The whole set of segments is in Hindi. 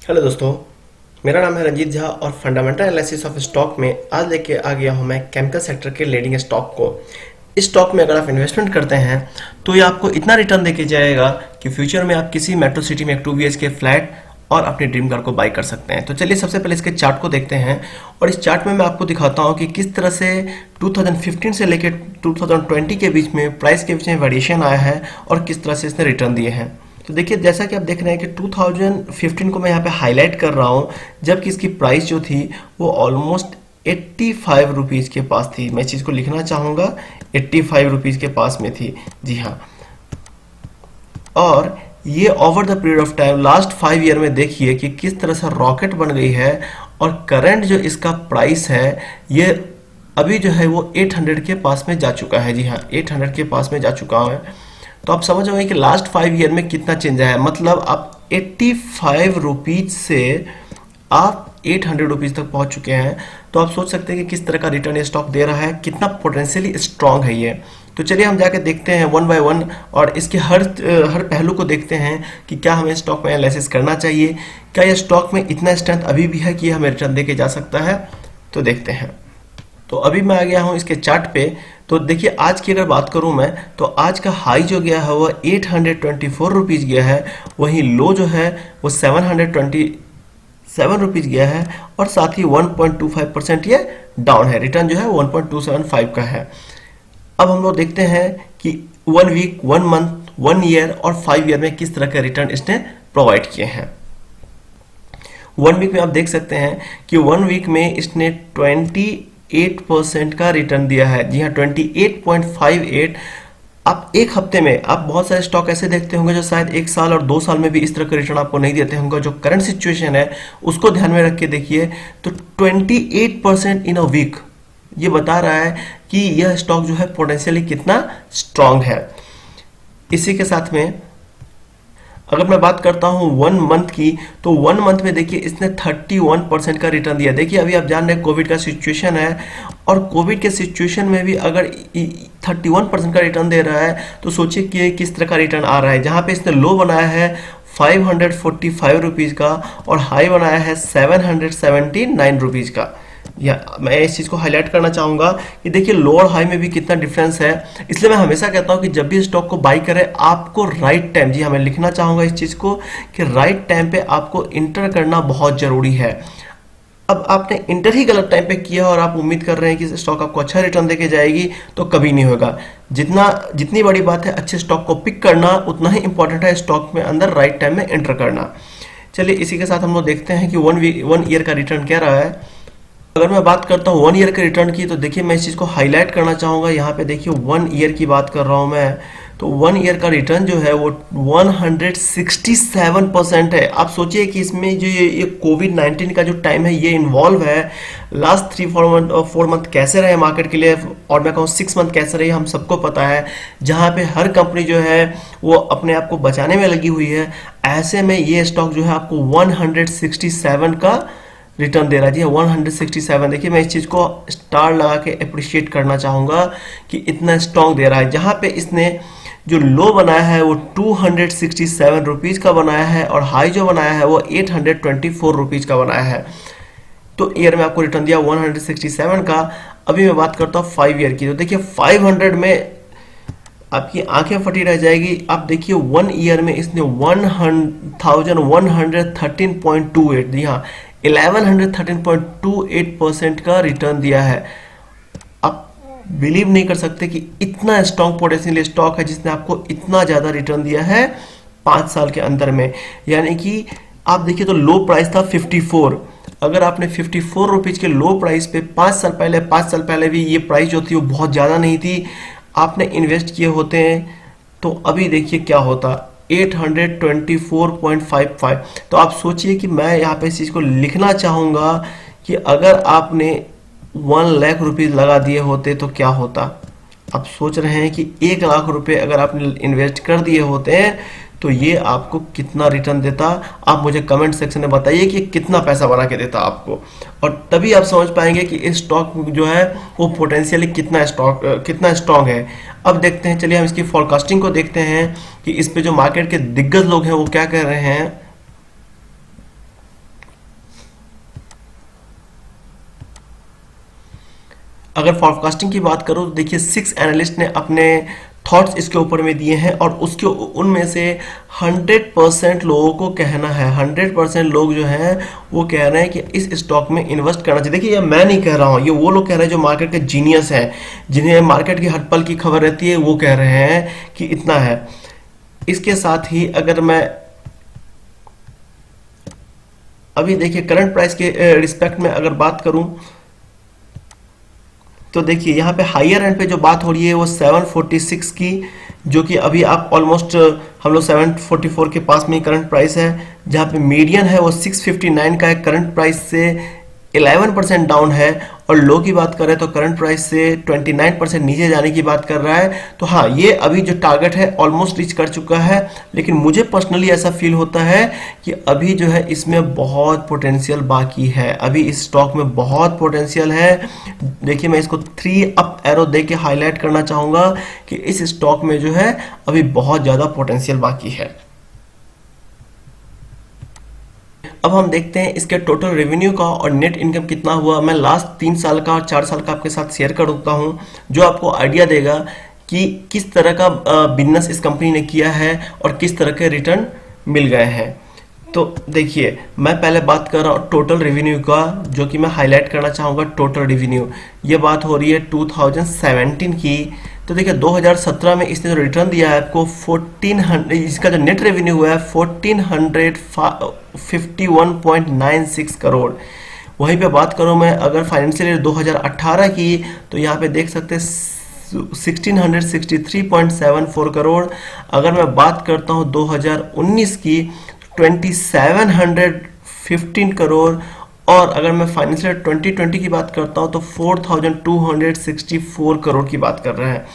हेलो दोस्तों, मेरा नाम है रंजीत झा और फंडामेंटल एनालिसिस ऑफ स्टॉक में आज लेके आ गया हूं मैं केमिकल सेक्टर के लीडिंग स्टॉक को। इस स्टॉक में अगर आप इन्वेस्टमेंट करते हैं तो ये आपको इतना रिटर्न देके जाएगा कि फ्यूचर में आप किसी मेट्रो सिटी में एक 2 BHK फ्लैट और अपनी ड्रीम कार को बाई कर सकते हैं। तो चलिए सबसे पहले इसके चार्ट को देखते हैं और इस चार्ट में मैं आपको दिखाता हूं कि किस तरह से 2015 से लेकर 2020 के बीच में प्राइस के बीच में वेरिएशन आया है और किस तरह से इसने रिटर्न दिए हैं। तो देखिए, जैसा कि आप देख रहे हैं कि 2015 को मैं यहाँ पे हाईलाइट कर रहा हूँ, जबकि इसकी प्राइस जो थी वो ऑलमोस्ट 85 रुपीज़ के पास थी। मैं इस चीज़ को लिखना चाहूँगा, 85 रुपीज़ के पास में थी, जी हाँ। और ये over the period of time last 5 year में देखिए कि किस तरह से रॉकेट बन गई है और करंट जो इसका प्राइस है ये अभी जो है वो 800 के पास में जा चुका है, जी हाँ, 800 के पास में जा चुका है। तो आप समझ रहे कि लास्ट 5 ईयर में कितना चेंज आया है। मतलब आप 85 रुपीज से आप 800 रुपीज तक पहुंच चुके हैं। तो आप सोच सकते हैं कि किस तरह का रिटर्न ये स्टॉक दे रहा है, कितना पोटेंशियली स्ट्रांग है ये। तो चलिए हम जाके देखते हैं वन बाय वन और इसके हर पहलू को देखते हैं कि क्या हमें स्टॉक में एनालिसिस करना चाहिए, क्या ये स्टॉक में इतना स्ट्रेंथ अभी भी है कि हमें रिटर्न दे के जा सकता है। तो देखते हैं। तो अभी मैं आ गया हूं इसके चार्ट पे। तो देखिए, आज की अगर बात करूं मैं तो आज का हाई जो गया है वो 824 रुपीज़ गया है, वहीं लो जो है वो 727 रुपीज़ गया है और साथ ही 1.25% ये डाउन है। रिटर्न जो है 1.275 का है। अब हम लोग देखते हैं कि 1 वीक, 1 मंथ, 1 ईयर और 5 ईयर में किस तरह के रिटर्न इसने प्रोवाइड किए हैं। 1 वीक में आप देख सकते हैं कि 1 वीक में इसने 28% का रिटर्न दिया है, जी हाँ, 28.58। आप एक हफ्ते में आप बहुत सारे स्टॉक ऐसे देखते होंगे जो शायद 1 साल और 2 साल में भी इस तरह का रिटर्न आपको नहीं देते होंगे। जो करंट सिचुएशन है उसको ध्यान में रख के देखिए तो 28% इन अ वीक ये बता रहा है कि यह स्टॉक जो है पोटेंशियली कितना स्ट्रांग है। इसी के साथ में अगर मैं बात करता हूं 1 मंथ की, तो 1 मंथ में देखिए इसने 31% का रिटर्न दिया। देखिए, अभी आप जान रहे हैं कोविड का सिचुएशन है और कोविड के सिचुएशन में भी अगर 31% का रिटर्न दे रहा है तो सोचिए कि किस तरह का रिटर्न आ रहा है। जहां पे इसने लो बनाया है 545 रुपीज़ का और हाई बनाया है 779 रुपीज़ का। या मैं इस चीज़ को हाईलाइट करना चाहूँगा कि देखिए लोअर हाई में भी कितना डिफरेंस है। इसलिए मैं हमेशा कहता हूँ कि जब भी स्टॉक को बाई करें आपको राइट टाइम, जी हाँ, मैं लिखना चाहूँगा इस चीज़ को कि राइट टाइम पे आपको इंटर करना बहुत ज़रूरी है। अब आपने इंटर ही गलत टाइम पे किया और आप उम्मीद कर रहे हैं कि स्टॉक आपको अच्छा रिटर्न देके जाएगी, तो कभी नहीं होगा। जितनी बड़ी बात है अच्छे स्टॉक को पिक करना, उतना ही इंपॉर्टेंट है स्टॉक में अंदर राइट टाइम में एंटर करना। चलिए इसी के साथ हम लोग देखते हैं कि 1 ईयर का रिटर्न क्या रहा है। अगर मैं बात करता हूँ 1 ईयर के रिटर्न की, तो देखिए मैं इस चीज़ को हाईलाइट करना चाहूँगा। यहाँ पे देखिए 1 ईयर की बात कर रहा हूँ मैं, तो 1 ईयर का रिटर्न जो है वो 167% है। आप सोचिए कि इसमें जो ये कोविड-19 का जो टाइम है ये इन्वॉल्व है। लास्ट 4 मंथ कैसे रहे मार्केट के लिए, और मैं कहूँ 6 मंथ कैसे रहे, हम सबको पता है। जहाँ पे हर कंपनी जो है वो अपने आप को बचाने में लगी हुई है, ऐसे में ये स्टॉक जो है आपको 167 का रिटर्न दे रहा है, जी 167। देखिए मैं इस चीज़ को स्टार लगा के अप्रिशिएट करना चाहूँगा कि इतना स्ट्रॉन्ग दे रहा है। जहाँ पे इसने जो लो बनाया है वो 267 रुपीज़ का बनाया है और हाई जो बनाया है वो 824 रुपीज़ का बनाया है। तो ईयर में आपको रिटर्न दिया 167 का। अभी मैं बात करता हूँ 5 ईयर की। तो देखिए 500 में आपकी आंखें फटी रह जाएगी। आप देखिए 1 ईयर में इसने 1113.28, जी हाँ, 1113.28% का रिटर्न दिया है। आप बिलीव नहीं कर सकते कि इतना स्ट्रॉन्ग पोटेंशियल स्टॉक है जिसने आपको इतना ज़्यादा रिटर्न दिया है 5 साल के अंदर में। यानी कि आप देखिए तो लो प्राइस था 54। अगर आपने 54 रुपीज़ के लो प्राइस पे 5 साल पहले भी ये प्राइस जो थी वो बहुत ज़्यादा नहीं थी, आपने इन्वेस्ट किए होते हैं तो अभी देखिए क्या होता, 824.55। तो आप सोचिए कि मैं यहाँ पे इस चीज़ को लिखना चाहूँगा कि अगर आपने 1 लाख रुपीज़ लगा दिए होते तो क्या होता। आप सोच रहे हैं कि 1 लाख रुपए अगर आपने इन्वेस्ट कर दिए होते हैं तो ये आपको कितना रिटर्न देता। आप मुझे कमेंट सेक्शन में बताइए कि कितना पैसा बना के देता आपको, और तभी आप समझ पाएंगे कि इस स्टॉक जो है वो पोटेंशियली कितना स्ट्रॉन्ग है। अब देखते हैं, चलिए हम इसकी फॉरकास्टिंग को देखते हैं कि इस पे जो मार्केट के दिग्गज लोग हैं वो क्या कह रहे हैं। अगर फॉरकास्टिंग की बात करूं तो देखिए 6 एनालिस्ट ने अपने थॉट्स इसके ऊपर में दिए हैं और उसके उनमें से 100% लोगों को कहना है, 100% लोग जो हैं वो कह रहे हैं कि इस स्टॉक में इन्वेस्ट करना चाहिए। देखिए ये मैं नहीं कह रहा हूँ, ये वो लोग कह रहे हैं जो मार्केट के जीनियस हैं, जिन्हें मार्केट की हर पल की खबर रहती है, वो कह रहे हैं कि इतना है। इसके साथ ही अगर मैं अभी देखिए करंट प्राइस के रिस्पेक्ट में अगर बात करूं तो देखिए यहाँ पे हायर एंड पे जो बात हो रही है वो 746 की, जो कि अभी आप ऑलमोस्ट हम लोग 744 के पास में ही करंट प्राइस है। जहाँ पे मीडियन है वो 659 का है, करंट प्राइस से 11% डाउन है। और लो की बात करें तो करंट प्राइस से 29% नीचे जाने की बात कर रहा है। तो हाँ, ये अभी जो टारगेट है ऑलमोस्ट रीच कर चुका है, लेकिन मुझे पर्सनली ऐसा फील होता है कि अभी जो है इसमें बहुत पोटेंशियल बाकी है, अभी इस स्टॉक में बहुत पोटेंशियल है। देखिए मैं इसको 3 अप एरो दे के हाईलाइट करना चाहूँगा कि इस स्टॉक में जो है अभी बहुत ज़्यादा पोटेंशियल बाकी है। अब हम देखते हैं इसके टोटल रेवेन्यू का और नेट इनकम कितना हुआ। मैं लास्ट 3 साल का और 4 साल का आपके साथ शेयर कर देता हूं, जो आपको आइडिया देगा कि किस तरह का बिजनेस इस कंपनी ने किया है और किस तरह के रिटर्न मिल गए हैं। तो देखिए मैं पहले बात कर रहा हूँ टोटल रेवेन्यू का, जो कि मैं हाईलाइट करना चाहूँगा टोटल रेवेन्यू। ये बात हो रही है 2017 की। तो देखिए 2017 में इसने जो रिटर्न दिया है आपको 1400, इसका जो नेट रेवेन्यू हुआ है 1451.96 करोड़। वहीं पे बात करूँ मैं अगर फाइनेंशियल ईयर 2018 की, तो यहाँ पे देख सकते हैं 1663.74 करोड़। अगर मैं बात करता हूँ 2019 की, 2715 करोड़। और अगर मैं फाइनेंशियल 2020 की बात करता हूं तो 4264 करोड़ की बात कर रहे हैं।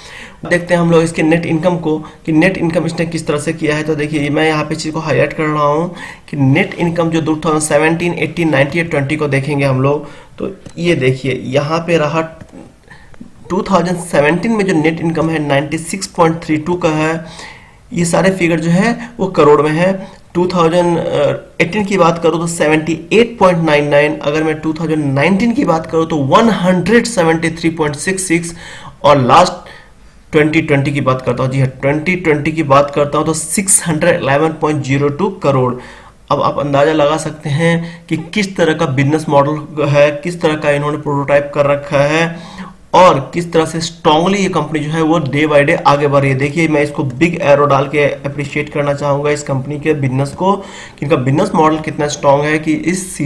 देखते हैं हम लोग इसके नेट इनकम को कि नेट इनकम इसने किस तरह से किया है। तो देखिए मैं यहाँ पे चीज़ को हाईलाइट कर रहा हूँ कि नेट इनकम जो 2017, 18, 19 और 20 को देखेंगे हम लोग, तो ये देखिए यहाँ पे रहा 2017 में जो नेट इनकम है 96.32 का है। ये सारे फिगर जो है वो करोड़ में है। 2018 की बात करूं तो 78.99, अगर मैं 2019 की बात करूं तो 173.66, और लास्ट 2020 की बात करता हूं, जी हाँ 2020 की बात करता हूं तो 611.02 करोड़। अब आप अंदाजा लगा सकते हैं कि किस तरह का बिजनेस मॉडल है, किस तरह का इन्होंने प्रोटोटाइप कर रखा है और किस तरह से स्ट्रांगली ये कंपनी जो है वो डे बाय डे आगे बढ़ रही है। देखिए मैं इसको बिग एरो डाल के अप्रिशिएट करना चाहूँगा इस कंपनी के बिजनेस को, कि इनका बिजनेस मॉडल कितना स्ट्रांग है कि इस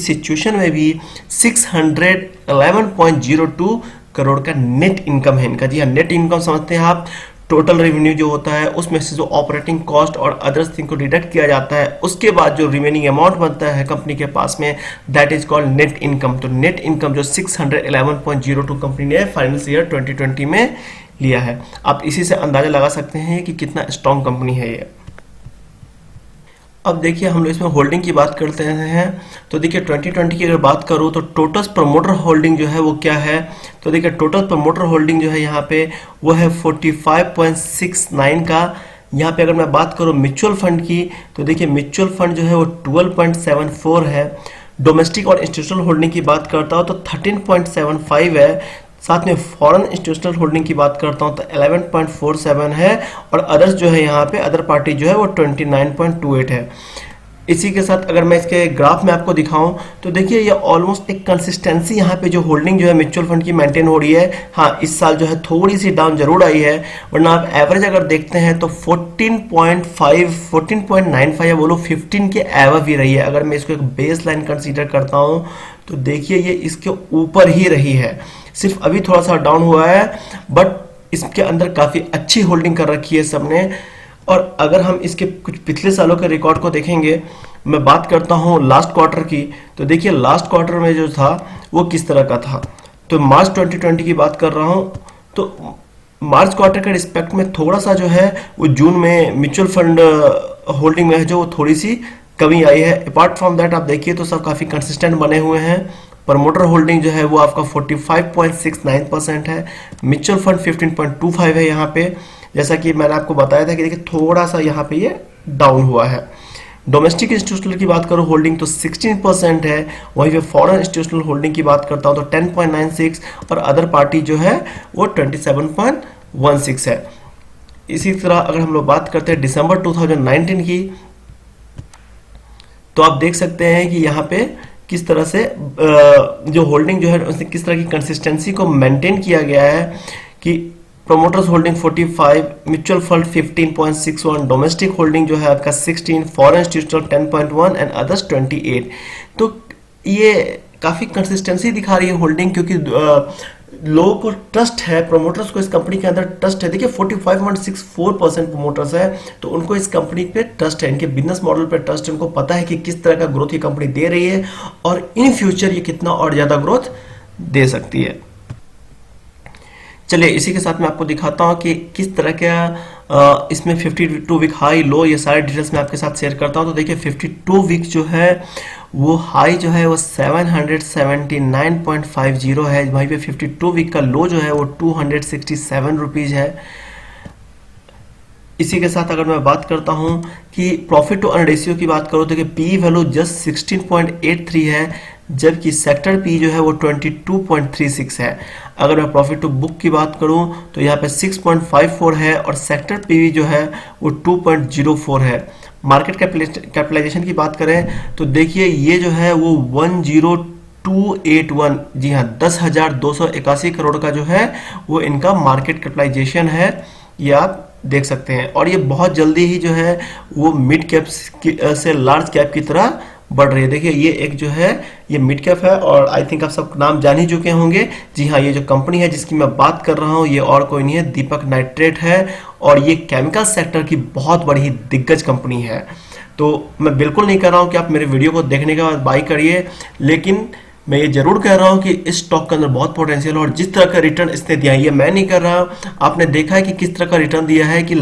सिचुएशन में भी 611.02 करोड़ का नेट इनकम है इनका। जी हाँ, नेट इनकम समझते हैं आप, टोटल रेवेन्यू जो होता है उसमें से जो ऑपरेटिंग कॉस्ट और अदर्स थिंग को डिडक्ट किया जाता है, उसके बाद जो रिमेनिंग अमाउंट बनता है कंपनी के पास में, that is called net income. तो नेट इनकम जो 611.02 कंपनी ने फाइनेंशियल ईयर 2020 में लिया है, आप इसी से अंदाजा लगा सकते हैं कि कितना स्ट्रॉन्ग कंपनी है ये। अब देखिए हम लोग इसमें होल्डिंग की बात करते हैं। तो देखिए 2020 की अगर बात करूँ तो टोटल प्रमोटर होल्डिंग जो है वो क्या है। तो देखिए टोटल प्रमोटर होल्डिंग जो है यहाँ पे वो है 45.69 का। यहाँ पे अगर मैं बात करूँ म्यूचुअल फंड की, तो देखिए म्यूचुअल फंड जो है वो 12.74 है। डोमेस्टिक और इंस्टीट्यूशनल होल्डिंग की बात करता हूँ तो 13.75 है। साथ में फॉरेन इंस्टीट्यूशनल होल्डिंग की बात करता हूं तो 11.47 है, और अदर्स जो है यहाँ पे अदर पार्टी जो है वो 29.28 है। इसी के साथ अगर मैं इसके ग्राफ में आपको दिखाऊं तो देखिए ये ऑलमोस्ट एक कंसिस्टेंसी यहाँ पे जो होल्डिंग जो है म्यूचुअल फंड की मेंटेन हो रही है। हाँ, इस साल जो है थोड़ी सी डाउन जरूर आई है, वरना आप एवरेज अगर देखते हैं तो 14.5 14.95 है, वो लोग 15 के एवव ही रही है। अगर मैं इसको एक बेस लाइन कंसिडर करता हूँ तो देखिए ये इसके ऊपर ही रही है, सिर्फ अभी थोड़ा सा डाउन हुआ है, बट इसके अंदर काफ़ी अच्छी होल्डिंग कर रखी है सबने। और अगर हम इसके कुछ पिछले सालों के रिकॉर्ड को देखेंगे, मैं बात करता हूँ लास्ट क्वार्टर की, तो देखिए लास्ट क्वार्टर में जो था वो किस तरह का था। तो मार्च 2020 की बात कर रहा हूँ, तो मार्च क्वार्टर के रिस्पेक्ट में थोड़ा सा जो है वो जून में म्यूचुअल फंड होल्डिंग में है जो थोड़ी सी कमी आई है। अपार्ट फ्रॉम दैट आप देखिए तो सब काफ़ी कंसिस्टेंट बने हुए हैं। प्रमोटर होल्डिंग जो है वो आपका 45.69% है। म्यूचुअल फंड 15.25 है यहाँ पे, जैसा कि मैंने आपको बताया था कि देखिए थोड़ा सा यहाँ पे ये डाउन हुआ है। डोमेस्टिक इंस्टीट्यूशनल की बात करो होल्डिंग तो 16% है, वहीं पे फॉरेन इंस्टीट्यूशनल होल्डिंग की बात करता हूं तो 10.96 और अदर पार्टी जो है वो 27.16 है। इसी तरह अगर हम लोग बात करते हैं दिसंबर 2019 की, तो आप देख सकते हैं कि यहाँ पे किस तरह से जो होल्डिंग जो है उसने किस तरह की कंसिस्टेंसी को मेंटेन किया गया है कि promoters holding 45, mutual fund 15.61, domestic holding जो है आपका 16, फॉरेन इंस्टीट्यूशनल 10.1 एंड अदर्स 28। तो ये काफी कंसिस्टेंसी दिखा रही है होल्डिंग, क्योंकि लोगों को ट्रस्ट है, प्रोमोटर्स को इस कंपनी के अंदर ट्रस्ट है। देखिए 45.64% प्रोमोटर्स है, तो उनको इस कंपनी पे ट्रस्ट है, इनके बिजनेस मॉडल पे ट्रस्ट है, उनको पता है कि किस तरह का ग्रोथ ये कंपनी दे रही है और इन फ्यूचर ये कितना और ज्यादा ग्रोथ दे सकती है। चलिए इसी के साथ मैं आपको दिखाता हूं कि किस तरह का इसमें 52 वीक हाई लो ये सारे डिटेल्स मैं आपके साथ शेयर करता हूं। तो देखिए 52 वीक जो है वो हाई जो है वो 779.50 है, वहीं पे 52 वीक का लो जो है वो 267 रुपीज है। इसी के साथ अगर मैं बात करता हूं कि प्रॉफिट टू अर्न रेशियो की बात करूं तो पी वैल्यू जस्ट 16.83 है, जबकि सेक्टर पी जो है वो 22.36 है। अगर मैं प्रॉफिट टू बुक की बात करूं तो यहाँ पे 6.54 है और सेक्टर पी जो है वो 2.04 है। मार्केट कैपिटलाइजेशन की बात करें तो देखिए ये जो है वो 10281, जी हाँ 10,281 करोड़ का जो है वो इनका मार्केट कैपिटलाइजेशन है, ये आप देख सकते हैं। और ये बहुत जल्दी ही जो है वो मिड कैप से लार्ज कैप की तरह बढ़ रही है। देखिए ये एक जो है ये मिड कैप है और आई थिंक आप सब नाम जान ही चुके होंगे। जी हाँ, ये जो कंपनी है जिसकी मैं बात कर रहा हूँ ये और कोई नहीं है, दीपक नाइट्रेट है और ये केमिकल सेक्टर की बहुत बड़ी दिग्गज कंपनी है। तो मैं बिल्कुल नहीं कह रहा हूँ कि आप मेरे वीडियो को देखने के बाद बाई करिए, लेकिन मैं ये जरूर कह रहा हूं कि इस स्टॉक के अंदर बहुत पोटेंशियल है और जिस तरह का रिटर्न इसने दिया है ये मैं नहीं कर रहा, आपने देखा है कि किस तरह का रिटर्न दिया है कि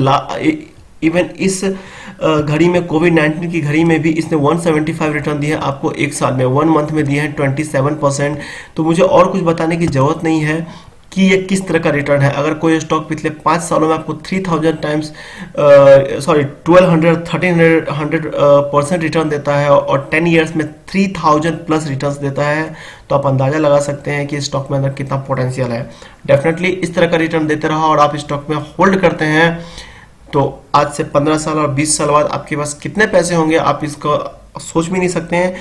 इवन इस घड़ी में कोविड-19 की घड़ी में भी इसने 175 रिटर्न दिया है आपको एक साल में, 1 मंथ में दिया है 27%। तो मुझे और कुछ बताने की जरूरत नहीं है कि ये किस तरह का रिटर्न है। अगर कोई स्टॉक पिछले 5 सालों में आपको 3000 टाइम्स 1300% रिटर्न देता है और 10 इयर्स में 3000 प्लस रिटर्न्स देता है, तो आप अंदाजा लगा सकते हैं कि स्टॉक में अंदर कितना पोटेंशियल है। डेफिनेटली इस तरह का रिटर्न देते रहा और आप स्टॉक में होल्ड करते हैं तो आज से 15 साल और 20 साल बाद आपके पास कितने पैसे होंगे आप इसको सोच भी नहीं सकते हैं।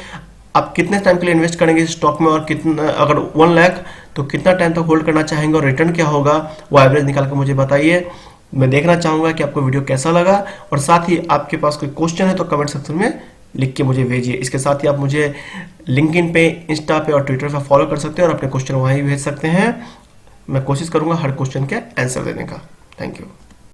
आप कितने टाइम के लिए इन्वेस्ट करेंगे इस स्टॉक में और कितना, अगर 1 लाख तो कितना टाइम तक होल्ड करना चाहेंगे और रिटर्न क्या होगा वो एवरेज निकाल कर मुझे बताइए। मैं देखना चाहूंगा कि आपको वीडियो कैसा लगा और साथ ही आपके पास कोई क्वेश्चन है तो कमेंट सेक्शन में लिख के मुझे भेजिए। इसके साथ ही आप मुझे लिंक्डइन पे, इंस्टा पे और ट्विटर पे फॉलो कर सकते हैं और अपने क्वेश्चन वहीं भेज सकते हैं। मैं कोशिश करूंगा हर क्वेश्चन के आंसर देने का। Thank you.